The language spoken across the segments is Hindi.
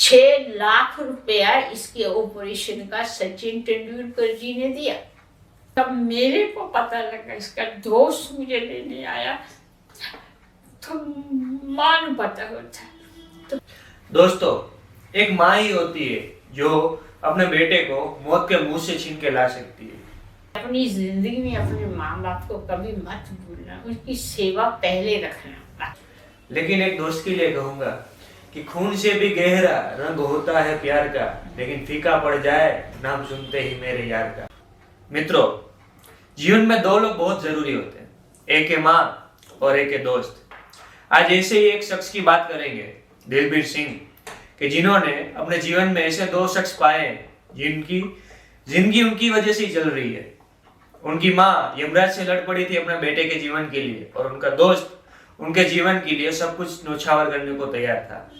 6 लाख रुपया इसके ऑपरेशन का सचिन तेंदुलकर जी ने दिया। तब मेरे को पता लगा, इसका दोस्त मुझे लेने आया तो मान पता होता। तो दोस्तों, एक माँ ही होती है जो अपने बेटे को मौत के मुंह से छीन के ला सकती है। अपनी जिंदगी में अपने माँ बाप को कभी मत भूलना, उनकी सेवा पहले रखना। लेकिन एक दोस्त के लिए कहूंगा कि खून से भी गहरा रंग होता है प्यार का, लेकिन फीका पड़ जाए नाम सुनते ही मेरे यार का। मित्रों, जीवन में दो लोग बहुत जरूरी होते हैं, एक है माँ और एक है दोस्त। आज ऐसे ही एक शख्स की बात करेंगे, दिलबीर सिंह, कि जिन्होंने अपने जीवन में ऐसे दो शख्स पाए जिनकी जिंदगी उनकी वजह से ही चल रही है। उनकी माँ यमराज से लड़ पड़ी थी अपने बेटे के जीवन के लिए, और उनका दोस्त उनके जीवन के लिए सब कुछ न्योछावर करने को तैयार था।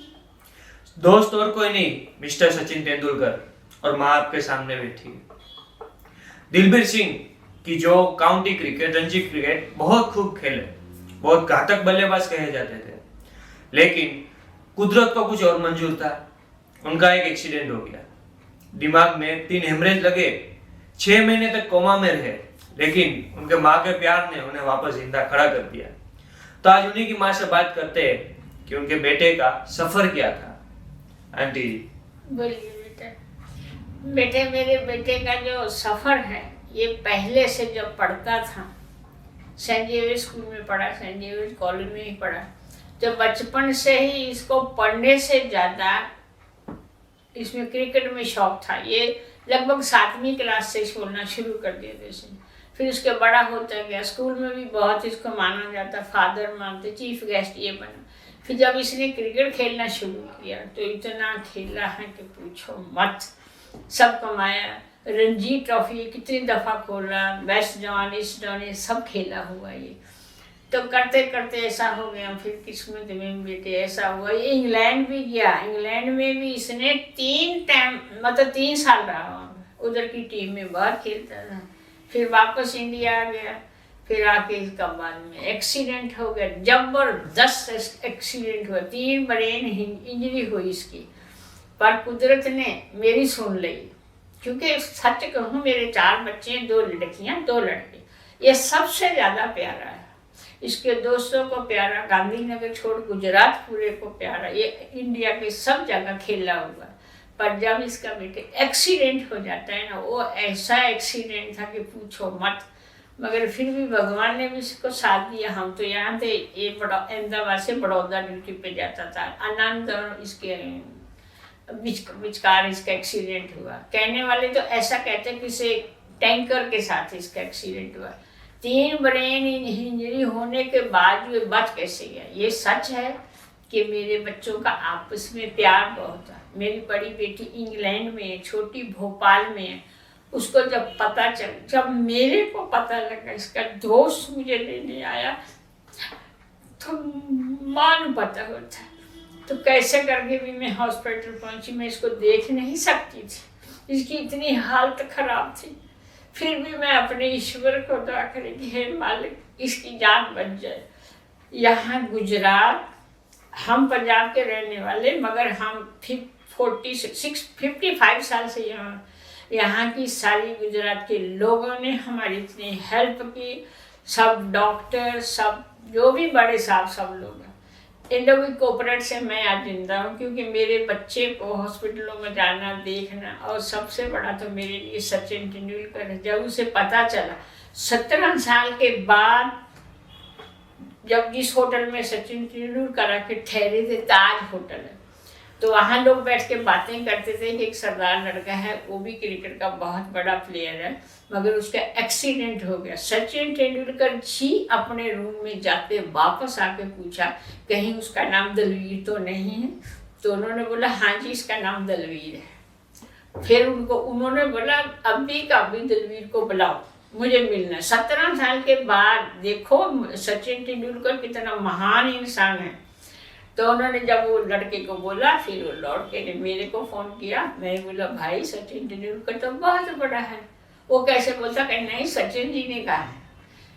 दोस्त और कोई नहीं, मिस्टर सचिन तेंदुलकर, और माँ आपके सामने बैठी। दिलबीर सिंह की जो काउंटी क्रिकेट, रणजी क्रिकेट बहुत खूब खेले, बहुत घातक बल्लेबाज कहे जाते थे, लेकिन कुदरत को कुछ और मंजूर था। उनका एक एक्सीडेंट हो गया, दिमाग में 3 हेमरेज लगे, 6 महीने तक कोमा में रहे, लेकिन उनके माँ के प्यार ने उन्हें वापस जिंदा खड़ा कर दिया। तो आज उन्हीं की माँ से बात करते हैं कि उनके बेटे का सफर क्या था। आंटी जी बोलिए बेटे, मेरे बेटे का जो सफर है, ये पहले से जब पढ़ता था, सेंट जेवियर स्कूल में पढ़ा, सेंट जेवियर कॉलेज में ही पढ़ा, तो बचपन से ही इसको पढ़ने से ज़्यादा इसमें क्रिकेट में शौक था। ये लगभग 7वीं क्लास से खेलना शुरू कर दिया थे। फिर उसके बड़ा होता गया, स्कूल में भी बहुत इसको माना जाता, फादर मानते, चीफ गेस्ट ये बना। फिर जब इसने क्रिकेट खेलना शुरू किया तो इतना खेला है कि पूछो मत, सब कमाया। रणजी ट्रॉफी कितनी दफ़ा खोला, बेस्ट जवान, ईस्ट जवान, सब खेला हुआ ये। तो करते करते ऐसा हो गया, फिर किस्मत में बेटे ऐसा हुआ, ये इंग्लैंड भी गया। इंग्लैंड में भी इसने 3 साल रहा, उधर की टीम में बहुत खेलता था। फिर वापस इंडिया आ गया। फिर आके इसका बाद में एक्सीडेंट हो गया, जबरदस्त एक्सीडेंट हुआ, 3 ब्रेन इंजरी हुई इसकी। पर कुदरत ने मेरी सुन ली, क्योंकि सच कहूँ मेरे 4 बच्चे, 2 लड़कियाँ 2 लड़के, ये सबसे ज़्यादा प्यारा है। इसके दोस्तों को प्यारा, गांधीनगर छोड़ गुजरात पूरे को प्यारा, ये इंडिया के सब जगह खेला हुआ। पर जब इसका बेटे एक्सीडेंट हो जाता है ना, वो ऐसा एक्सीडेंट था कि पूछो मत। मगर फिर भी भगवान ने भी इसको साथ दिया। हम तो यहाँ थे, ये अहमदाबाद से बड़ौदा ड्यूटी पे जाता था। आनंद और इसके विचकार इसका एक्सीडेंट हुआ। कहने वाले तो ऐसा कहते हैं कि इसे टैंकर के साथ इसका एक्सीडेंट हुआ। 3 ब्रेन इंजरी होने के बाद भी बच कैसे गया। ये सच है कि मेरे बच्चों का आपस में प्यार बहुत है। मेरी बड़ी बेटी इंग्लैंड में है, छोटी भोपाल में है। उसको जब पता चल, जब मेरे को पता लगा इसका दोस्त मुझे लेने आया तो मान पता होता। तो कैसे करके भी मैं हॉस्पिटल पहुंची, मैं इसको देख नहीं सकती थी, इसकी इतनी हालत खराब थी। फिर भी मैं अपने ईश्वर को दुआ करी कि हे मालिक, इसकी जान बच जाए। यहाँ गुजरात, हम पंजाब के रहने वाले, मगर हम 55 साल से यहाँ की सारी गुजरात के लोगों ने हमारी इतनी हेल्प की। सब डॉक्टर, सब जो भी बड़े साहब, सब लोग हैं, इन लोगों की कोऑपरेट से मैं आज जिंदा हूँ। क्योंकि मेरे बच्चे को हॉस्पिटलों में जाना, देखना, और सबसे बड़ा तो मेरे लिए सचिन तेंदुलकर है। जब उसे पता चला 17 साल के बाद, जब जिस होटल में सचिन तेंदुलकर आके ठहरे थे, ताज होटल है, तो वहाँ लोग बैठ के बातें करते थे कि एक सरदार लड़का है, वो भी क्रिकेट का बहुत बड़ा प्लेयर है, मगर उसका एक्सीडेंट हो गया। सचिन तेंदुलकर जी अपने रूम में जाते वापस आके पूछा कहीं उसका नाम दलवीर तो नहीं है। तो उन्होंने बोला हाँ जी, इसका नाम दलवीर है। फिर उन्होंने बोला अभी का अभी दलवीर को बुलाओ, मुझे मिलना है। 17 साल के बाद देखो सचिन तेंदुलकर कितना महान इंसान है। तो उन्होंने जब वो लड़के को बोला, फिर वो लड़के ने मेरे को फ़ोन किया। मैंने बोला भाई सचिन तेंदुलकर तो बहुत बड़ा है। वो कैसे बोलता कि नहीं, सचिन जी ने कहा है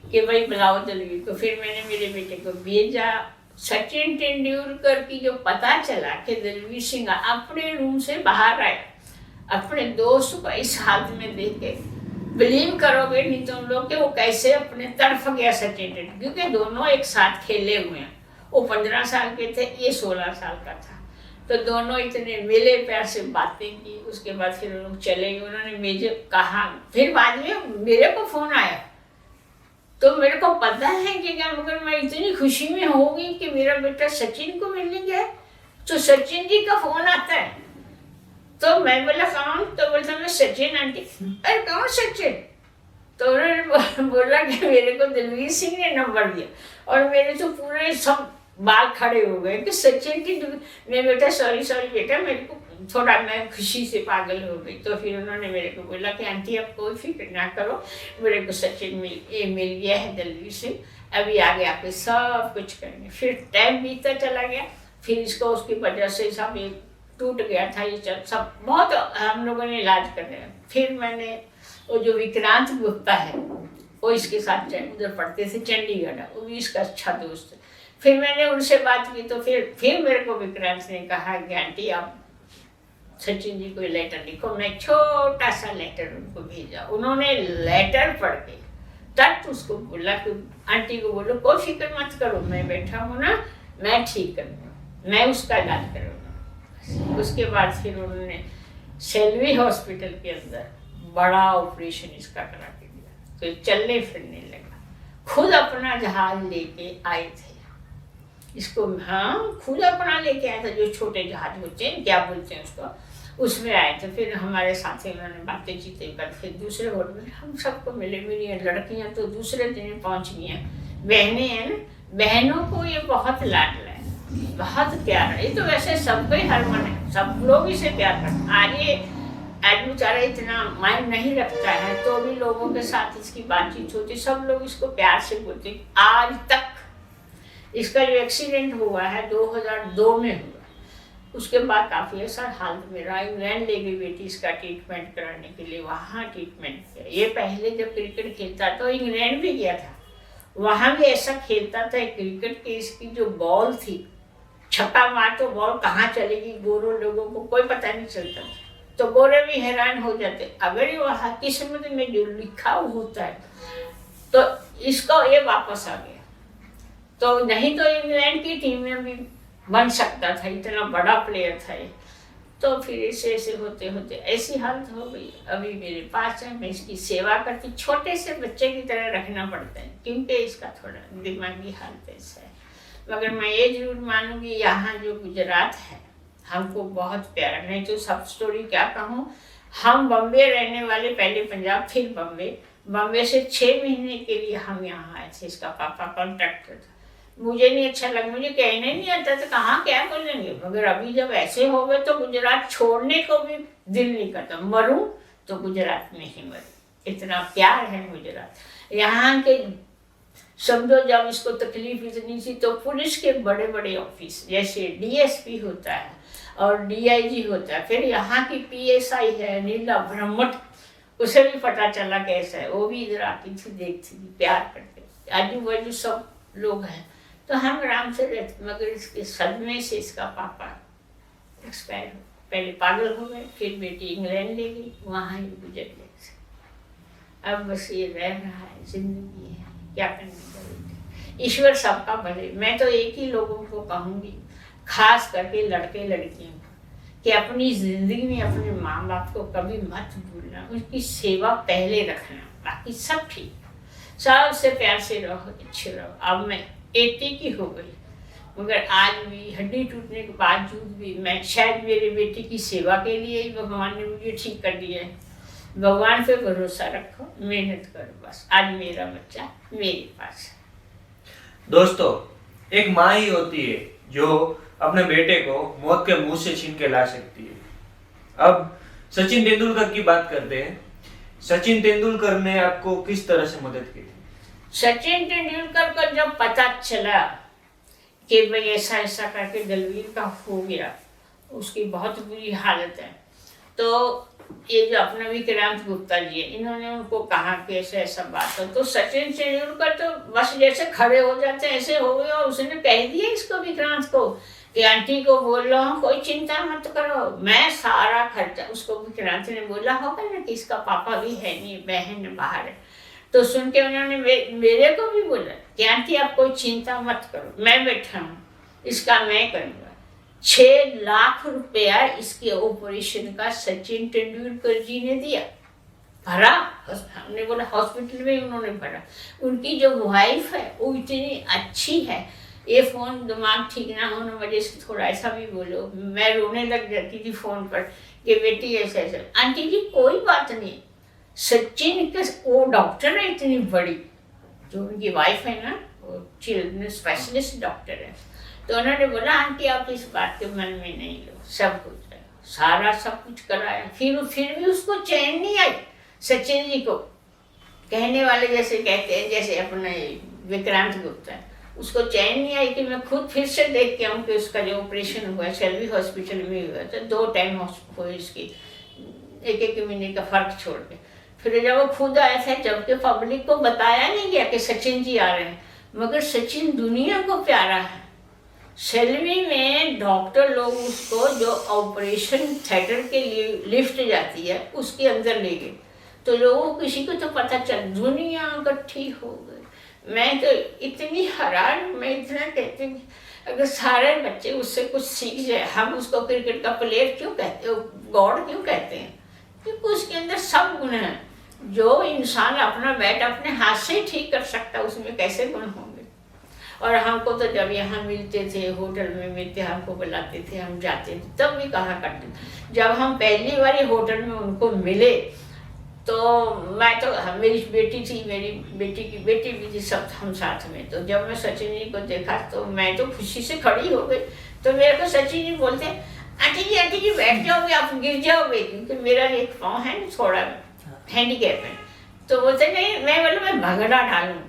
कि भाई बुलाओ दलवीर को। फिर मैंने मेरे बेटे को भेजा, सचिन तेंदुलकर की जो पता चला कि दलवीर सिंह अपने रूम से बाहर आए, अपने दोस्त को इस हालत में देख के, बिलीव करोगे नहीं तुम लोग कि वो कैसे अपने तड़फ गया सचिन तेंदुलकर, क्योंकि दोनों एक साथ खेले हुए हैं। वो 15 साल के थे, ये 16 साल का था। तो दोनों इतने मिले, प्यार से बातें की। उसके बाद फिर वो लोग चले गए। उन्होंने मुझे कहा, फिर बाद में मेरे को फोन आया, तो मेरे को पता है कि क्या, मगर मैं इतनी खुशी में होगी कि मेरा बेटा सचिन को मिलने गया। तो सचिन जी का फोन आता है, तो मैं बोला कौन? तो बोलता मैं सचिन आंटी। अरे कौन सचिन? तो उन्होंने बोला कि मेरे को दलवीर सिंह ने नंबर दिया, और मेरे तो पूरे सब बाल खड़े हो गए कि सचिन की। मैं बेटा सॉरी बेटा, मेरे को थोड़ा, मैं खुशी से पागल हो गई। तो फिर उन्होंने मेरे को बोला कि आंटी आप कोई फिक्र ना करो, मेरे को सचिन मिल गया है दलवीर सिंह, अभी आगे आके सब कुछ करेंगे। फिर टाइम बीतता चला गया। फिर इसको उसकी वजह से सब ये टूट गया था, ये सब बहुत हम लोगों ने इलाज कर रहे हैं। फिर मैंने वो जो विक्रांत गुप्ता है, वो इसके साथ उधर पढ़ते थे चंडीगढ़, वो भी इसका अच्छा दोस्त है। फिर मैंने उनसे बात की, तो फिर मेरे को विक्रांत ने कहा कि आंटी आप सचिन जी को लेटर लिखो। मैं छोटा सा लेटर उनको भेजा। उन्होंने लेटर पढ़ के तब उसको बोला कि आंटी को बोलो कोई फिक्र मत करो, मैं बैठा हूँ ना, मैं ठीक करूँगा, मैं उसका इलाज करूँगा। उसके बाद फिर उन्होंने सेल्वी हॉस्पिटल के अंदर बड़ा ऑपरेशन इसका करा के दिया, तो चलने फिरने लगा। खुद अपना जहाज लेके आए थे इसको, हाँ खुद अपना लेके आया था, जो छोटे जहाज होते हैं, क्या बोलते हैं उसको, उसमें आए थे। फिर हमारे साथ उन्होंने बातें चीतें कर, फिर दूसरे होटल में हम सबको मिले। मेरी लड़कियां तो दूसरे दिन पहुंच गई हैं, बहनें हैं ना, बहनों को ये बहुत लाडला है, बहुत प्यार है। ये तो वैसे सबको ही हरमन है, सब लोग इसे प्यार करते हैं। आज बेचारा इतना माइंड नहीं रखता है, तो भी लोगों के साथ इसकी बातचीत होती, सब लोग इसको प्यार से बोलते। आज तक इसका जो एक्सीडेंट हुआ है 2002 में हुआ, उसके बाद काफ़ी ऐसा हालत में रहा। इंग्लैंड ले गई बेटी इसका ट्रीटमेंट कराने के लिए, वहाँ ट्रीटमेंट किया। ये पहले जब क्रिकेट खेलता तो इंग्लैंड भी गया था, वहाँ भी ऐसा खेलता था। क्रिकेट की इसकी जो बॉल थी, छक्का मार तो बॉल कहाँ चलेगी, गोरों लोगों को कोई पता नहीं चलता, तो गोरे भी हैरान हो जाते। अगर ये वहाँ किस्मत में जो लिखा होता है, तो इसको ये वापस आ गया। तो नहीं तो इंग्लैंड की टीम में भी बन सकता था, इतना बड़ा प्लेयर था ये। तो फिर ऐसे होते होते ऐसी हालत हो गई। अभी मेरे पास है, मैं इसकी सेवा करती, छोटे से बच्चे की तरह रखना पड़ता है, क्योंकि इसका थोड़ा दिमागी हालत ऐसा है। मगर मैं ये जरूर मानूंगी, यहाँ जो गुजरात है हमको बहुत प्यारा। नहीं तो सब स्टोरी क्या कहूँ, हम बम्बे रहने वाले, पहले पंजाब फिर बम्बे से 6 महीने के लिए हम यहाँ आए थे। इसका पापा कॉन्ट्रैक्टर था। मुझे नहीं अच्छा लगा, मुझे कहने नहीं आता था कहाँ क्या बोलेंगे, मगर अभी जब ऐसे हो गए तो गुजरात छोड़ने को भी दिल नहीं करता। मरूं तो गुजरात में ही मरूं, इतना प्यार है गुजरात। यहाँ के समझो, जब इसको तकलीफ इतनी थी तो पुलिस के बड़े बड़े ऑफिस, जैसे डीएसपी होता है और डीआईजी होता है, फिर यहाँ की पीएसआई है नीला ब्रह्मट, उसे भी पता चला कैसा है, वो भी इधर आती थी, देखती थी, प्यार करते। आजू बाजू सब लोग हैं, तो हम आराम से रहते। मगर इसके सदमे से इसका पापा एक्सपायर हो, पहले पागल हो गए, फिर बेटी इंग्लैंड ले गई, वहाँ ही गुजर गए। अब बस ये रह रहा है, जिंदगी है, क्या करने का। ईश्वर सबका भले। मैं तो एक ही लोगों को कहूँगी, खास करके लड़के लड़कियों को, कि अपनी जिंदगी में अपने माँ बाप को कभी मत भूलना, उनकी सेवा पहले रखना, बाकी सब ठीक, सबसे प्यार से रहो, अच्छे रहो। अब मैं 80 की हो गई, मगर आज भी हड्डी टूटने के बावजूद भी मैं, शायद मेरे बेटे की सेवा के लिए ही भगवान ने मुझे ठीक कर दिया है। भगवान पे भरोसा रखो, मेहनत करो, बस आज मेरा बच्चा मेरे पास है। दोस्तों, एक माँ ही होती है जो अपने बेटे को मौत के मुंह से छीन के ला सकती है। अब सचिन तेंदुलकर की बात करते हैं। सचिन तेंदुलकर ने आपको किस तरह से मदद की थी? सचिन तेंदुलकर को जब पता चला कि भाई ऐसा ऐसा करके दलवीर का हो गया, उसकी बहुत बुरी हालत है, तो ये जो अपना विक्रांत गुप्ता जी है, इन्होंने उनको कहा कि ऐसे ऐसा बात हो, तो सचिन तेंदुलकर तो बस जैसे खड़े हो जाते हैं ऐसे हो गए, और उसने कह दिया इसको विक्रांत को कि आंटी को बोल रहा हूँ कोई चिंता मत करो, मैं सारा खर्चा, उसको विक्रांत ने बोला होगा ना कि इसका पापा भी है नहीं, बहन बाहर है, तो सुन के उन्होंने मेरे को भी बोला कि आंटी आप कोई चिंता मत करो, मैं बैठा हूँ, इसका मैं करूँगा। 6 लाख रुपया इसके ऑपरेशन का सचिन तेंदुलकर जी ने दिया, भरा। हमने बोला हॉस्पिटल में उन्होंने भरा। उनकी जो वाइफ है वो इतनी अच्छी है, ये फोन दिमाग ठीक ना होने वजह से थोड़ा ऐसा भी बोलो, मैं रोने लग जाती थी फोन पर कि बेटी ऐसे ऐसे। आंटी जी कोई बात नहीं, सचिन के वो डॉक्टर है इतनी बड़ी, जो उनकी वाइफ है ना वो चिल्ड्रन स्पेशलिस्ट डॉक्टर है, तो उन्होंने बोला आंटी आप इस बात के मन में नहीं लो, सब कुछ है, सारा सब कुछ कराया। फिर भी उसको चैन नहीं आई सचिन जी को, कहने वाले जैसे कहते हैं जैसे अपने विक्रांत गुप्ता है, उसको चैन नहीं आई कि मैं खुद फिर से देख के आऊँ कि उसका जो ऑपरेशन हुआ सेल्वी हॉस्पिटल में हुआ था, 2 टाइम हुई इसकी, 1-1 महीने का फर्क छोड़ के। फिर जब वो खुद आया था, जबकि पब्लिक को बताया नहीं गया कि सचिन जी आ रहे हैं, मगर सचिन दुनिया को प्यारा है। सेल्वी में डॉक्टर लोग उसको जो ऑपरेशन थिएटर के लिए लिफ्ट जाती है उसके अंदर ले गए, तो लोगों को किसी को तो पता चल, दुनिया इकट्ठी हो गई। मैं तो इतनी हैरान, मैं इतना कहती हूँ अगर सारे बच्चे उससे कुछ सीख जाए। हम उसको क्रिकेट का प्लेयर क्यों कहते हैं, गॉड क्यों कहते हैं, क्योंकि उसके अंदर सब गुण हैं। जो इंसान अपना बैट अपने हाथ से ही ठीक कर सकता है, उसमें कैसे गुण होंगे। और हमको तो जब यहाँ मिलते थे, होटल में मिलते, हमको बुलाते थे, हम जाते थे, तब भी कहा करते थे। जब हम पहली बार होटल में उनको मिले तो मैं तो, मेरी बेटी थी, मेरी बेटी की बेटी भी थी, सब हम साथ में। तो जब मैं सचिन जी को देखा तो मैं तो खुशी से खड़ी हो गई। तो मेरे को सचिन जी बोलते आंटी जी बैठ जाओगे, आप गिर जाओगे, क्योंकि मेरा एक पाँव है थोड़ा हैंडीकैप है। तो बोलते नहीं, मैं बोला मैं भंगड़ा डालूँ,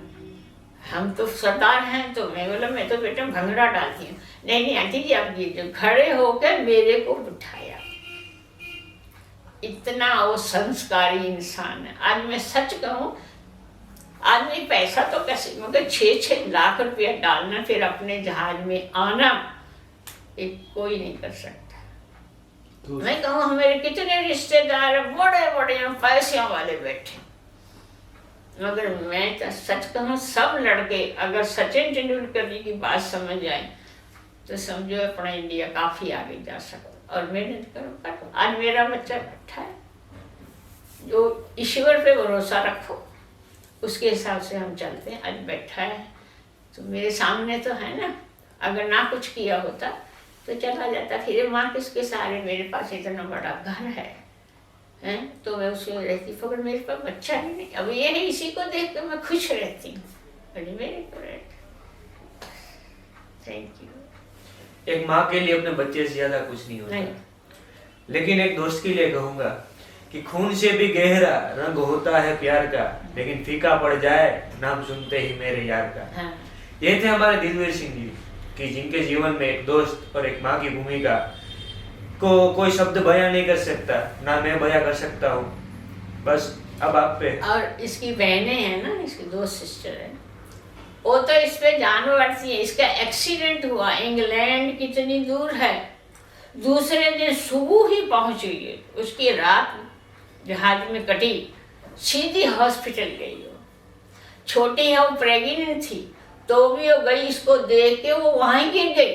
हम तो सरदार हैं, तो मैं बोला मैं तो बेटा भंगड़ा डालती हूँ। नहीं आंटी जी आप गिर, खड़े होकर मेरे को उठाया। इतना वो संस्कारी इंसान है। आज मैं सच कहूँ, आदमी पैसा तो कैसे, मगर 6-6 लाख रुपया डालना फिर अपने जहाज में आना, एक कोई नहीं कर सकता। मैं कहूँ हमारे कितने रिश्तेदार बड़े बड़े पैसे वाले बैठे, मगर मैं तो सच कहूँ सब लड़के अगर सचिन तेंदुलकर जी की बात समझ आए तो समझो अपना इंडिया काफ़ी आगे जा सकता। और मेहनत करो। आज मेरा बच्चा बैठा है, जो ईश्वर पे भरोसा रखो, उसके हिसाब से हम चलते हैं। आज बैठा है तो मेरे सामने तो है ना, अगर ना कुछ किया होता तो चला जाता। फिर माँ किसके सहारे, मेरे पास इतना बड़ा घर है तो मैं उसमें रहती, मगर मेरे पास बच्चा ही नहीं। अब ये है, इसी को देख कर मैं खुश रहती हूँ। मेरे को थैंक यू। एक माँ के लिए अपने बच्चे से ज्यादा कुछ नहीं होता, लेकिन एक दोस्त के लिए कहूंगा कि खून से भी गहरा रंग होता है प्यार का, लेकिन फीका पड़ जाए नाम सुनते ही मेरे यार का। हाँ। ये थे हमारे दिलवीर सिंह जी, कि जिनके जीवन में एक दोस्त और एक माँ की भूमिका को कोई शब्द बयां नहीं कर सकता, ना मैं बयां कर सकता हूँ। बस अब आप पे। और इसकी बहनें हैं ना, इसकी 2 सिस्टर है, वो तो इस पे जान बढ़ती है। इसका एक्सीडेंट हुआ, इंग्लैंड कितनी दूर है, दूसरे दिन सुबह ही पहुंच गई, उसकी रात जहाज में कटी, सीधी हॉस्पिटल गई। वो छोटी है, वो प्रेग्नेंट थी, तो भी वो गई, इसको देख के वो वहीं गिर गई,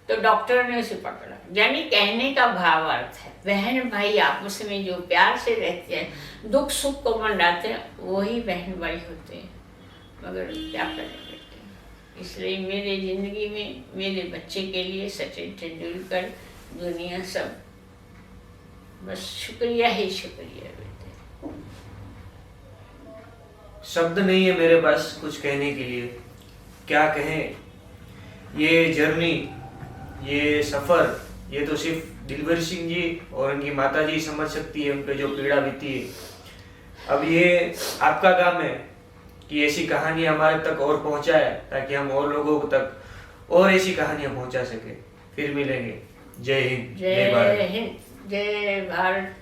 तो डॉक्टर ने उसे पकड़ा। यानी कहने का भावार्थ है, बहन भाई आपस में जो प्यार से रहते हैं, दुख सुख को मंडाते हैं, वही बहन भाई होते हैं। मगर क्या करें, इसलिए मेरे जिंदगी में मेरे बच्चे के लिए सचिन तेंदुलकर, दुनिया सब, बस शुक्रिया ही शुक्रिया बेटे। शब्द नहीं है मेरे पास कुछ कहने के लिए, क्या कहें। ये जर्नी, ये सफर, ये तो सिर्फ दिलवीर सिंह जी और उनकी माता जी समझ सकती है, उन पे जो पीड़ा बीती है। अब ये आपका काम है कि ऐसी कहानी हमारे तक और पहुंचाए, ताकि हम और लोगों तक और ऐसी कहानियां पहुंचा सके। फिर मिलेंगे। जय हिंद, जय भारत। जय हिंद, जय भारत।